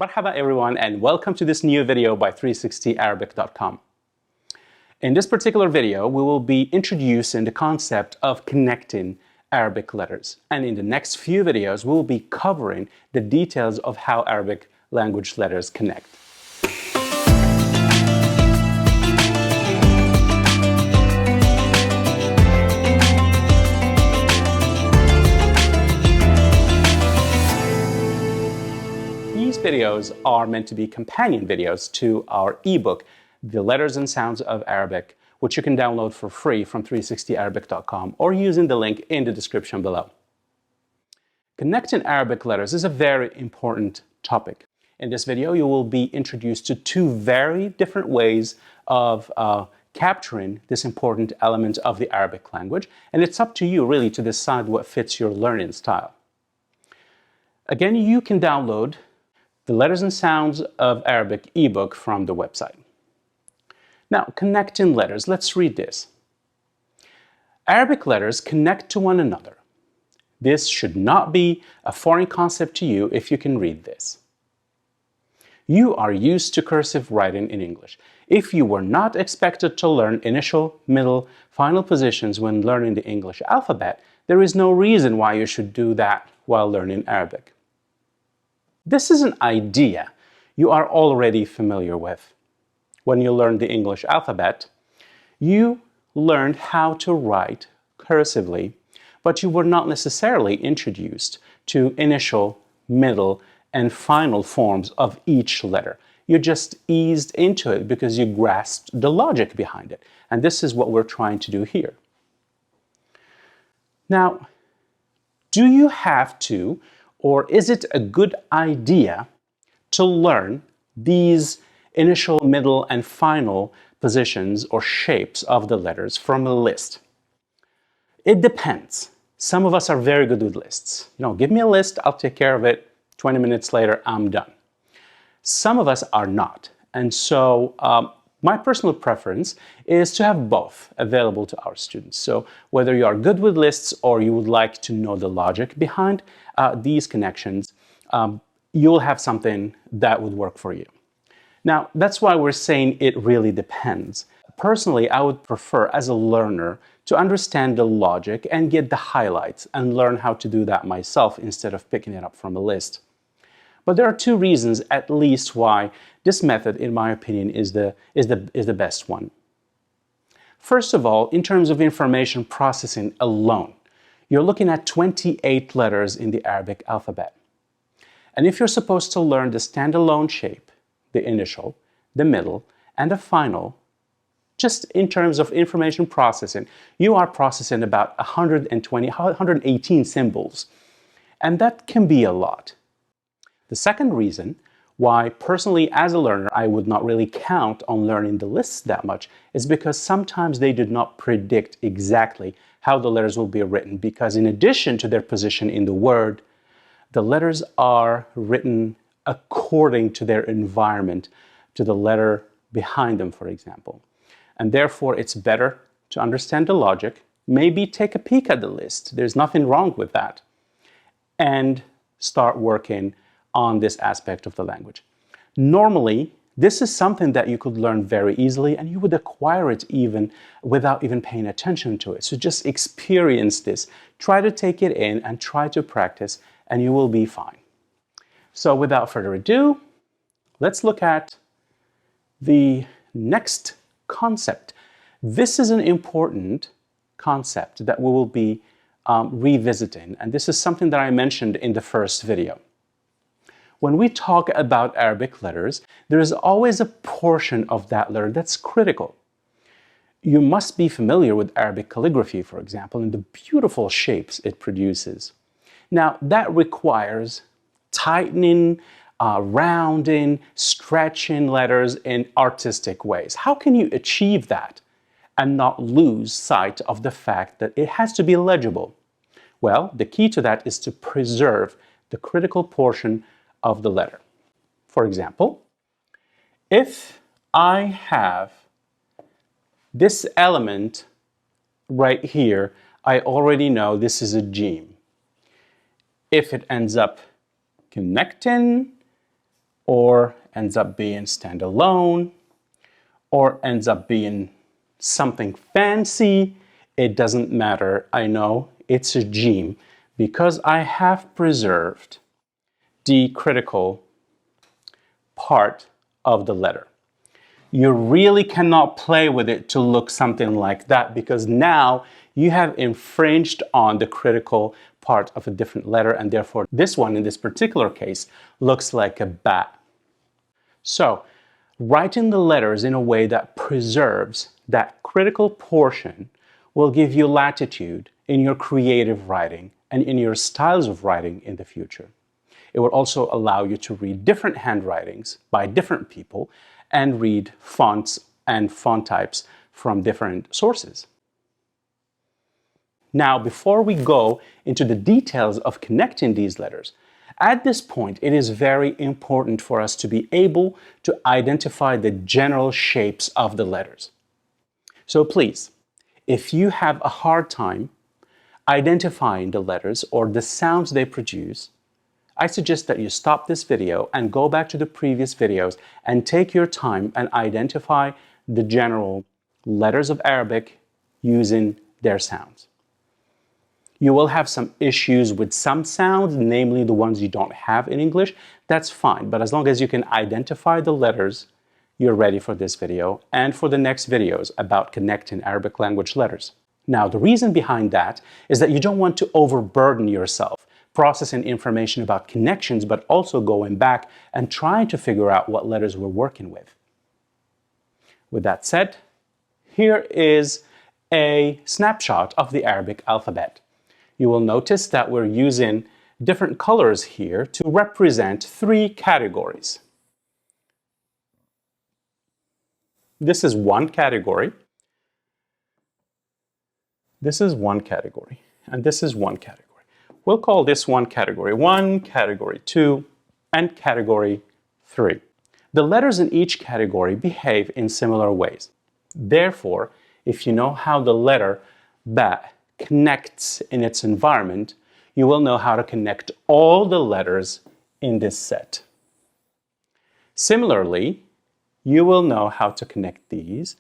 Marhaba everyone, and welcome to this new video by 360arabic.com. In this particular video, we will be introducing the concept of connecting Arabic letters. And in the next few videos, we will be covering the details of how Arabic language letters connect. These videos are meant to be companion videos to our ebook, The Letters and Sounds of Arabic, which you can download for free from 360arabic.com or using the link in the description below. Connecting Arabic letters is a very important topic. In this video, you will be introduced to two very different ways of capturing this important element of the Arabic language, and it's up to you really to decide what fits your learning style. Again, you can download The Letters and Sounds of Arabic ebook from the website. Now, connecting letters, let's read this. Arabic letters connect to one another. This should not be a foreign concept to you if you can read this. You are used to cursive writing in English. If you were not expected to learn initial, middle, final positions when learning the English alphabet, there is no reason why you should do that while learning Arabic. This is an idea you are already familiar with. When you learned the English alphabet, you learned how to write cursively, but you were not necessarily introduced to initial, middle, and final forms of each letter. You just eased into it because you grasped the logic behind it. And this is what we're trying to do here. Now, do you have to, or is it a good idea to learn these initial, middle, and final positions or shapes of the letters from a list? It depends. Some of us are very good with lists. Give me a list, I'll take care of it. 20 minutes later, I'm done. Some of us are not. And so my personal preference is to have both available to our students. So whether you are good with lists or you would like to know the logic behind these connections, you'll have something that would work for you. Now, that's why we're saying it really depends. Personally, I would prefer as a learner to understand the logic and get the highlights and learn how to do that myself instead of picking it up from a list. But there are two reasons at least why this method, in my opinion, is the best one. First of all, in terms of information processing alone, you're looking at 28 letters in the Arabic alphabet. And if you're supposed to learn the standalone shape, the initial, the middle, and the final, just in terms of information processing, you are processing about 118 symbols. And that can be a lot. The second reason why personally as a learner I would not really count on learning the lists that much is because sometimes they did not predict exactly how the letters will be written, because in addition to their position in the word, the letters are written according to their environment, to the letter behind them, for example. And therefore it's better to understand the logic, maybe take a peek at the list, there's nothing wrong with that, and start working on this aspect of the language. Normally, this is something that you could learn very easily and you would acquire it even without even paying attention to it. So just experience this, try to take it in and try to practice and you will be fine. So without further ado, let's look at the next concept. This is an important concept that we will be revisiting, and this is something that I mentioned in the first video. When we talk about Arabic letters, there is always a portion of that letter that's critical. You must be familiar with Arabic calligraphy, for example, and the beautiful shapes it produces. Now, that requires tightening, rounding, stretching letters in artistic ways. How can you achieve that and not lose sight of the fact that it has to be legible? Well, the key to that is to preserve the critical portion of the letter. For example, if I have this element right here, I already know this is a gene. If it ends up connecting or ends up being standalone, or ends up being something fancy. It doesn't matter. I know it's a gem because I have preserved the critical part of the letter. You really cannot play with it to look something like that because now you have infringed on the critical part of a different letter, and therefore this one in this particular case looks like a bat. So writing the letters in a way that preserves that critical portion will give you latitude in your creative writing and in your styles of writing in the future. It will also allow you to read different handwritings by different people and read fonts and font types from different sources. Now, before we go into the details of connecting these letters, at this point, it is very important for us to be able to identify the general shapes of the letters. So please, if you have a hard time identifying the letters or the sounds they produce, I suggest that you stop this video and go back to the previous videos and take your time and identify the general letters of Arabic using their sounds. You will have some issues with some sounds, namely the ones you don't have in English. That's fine, but as long as you can identify the letters, you're ready for this video and for the next videos about connecting Arabic language letters. Now, the reason behind that is that you don't want to overburden yourself processing information about connections, but also going back and trying to figure out what letters we're working with. With that said, here is a snapshot of the Arabic alphabet. You will notice that we're using different colors here to represent three categories. This is one category. This is one category. And this is one category. We'll call this one, category 2, and category 3. The letters in each category behave in similar ways. Therefore, if you know how the letter ba connects in its environment, you will know how to connect all the letters in this set. Similarly, you will know how to connect these,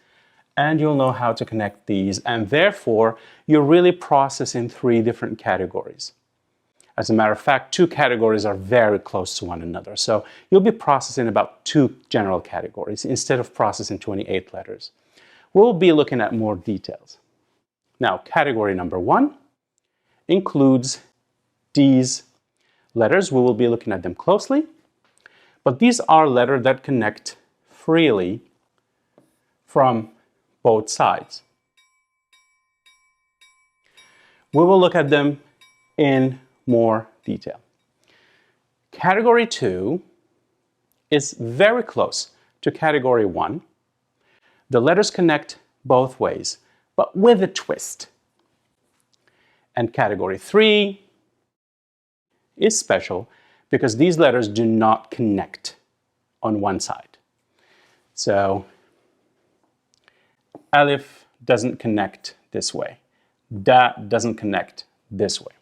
and you'll know how to connect these, and therefore, you're really processing three different categories. As a matter of fact, two categories are very close to one another, so you'll be processing about two general categories instead of processing 28 letters. We'll be looking at more details. Now, category number 1 includes these letters. We will be looking at them closely, but these are letters that connect freely from both sides. We will look at them in more detail. Category 2 is very close to category 1. The letters connect both ways, but with a twist. And category 3 is special because these letters do not connect on one side. So Alif doesn't connect this way. Da doesn't connect this way.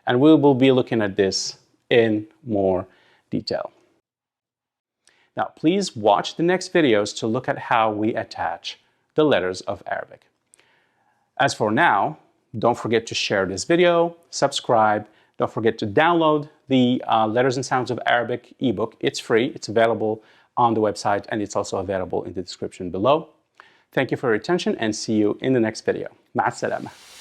And we will be looking at this in more detail. Now, please watch the next videos to look at how we attach the letters of Arabic. As for now, don't forget to share this video, subscribe, don't forget to download the Letters and Sounds of Arabic ebook. It's free, it's available on the website, and it's also available in the description below. Thank you for your attention and see you in the next video. مع السلامة.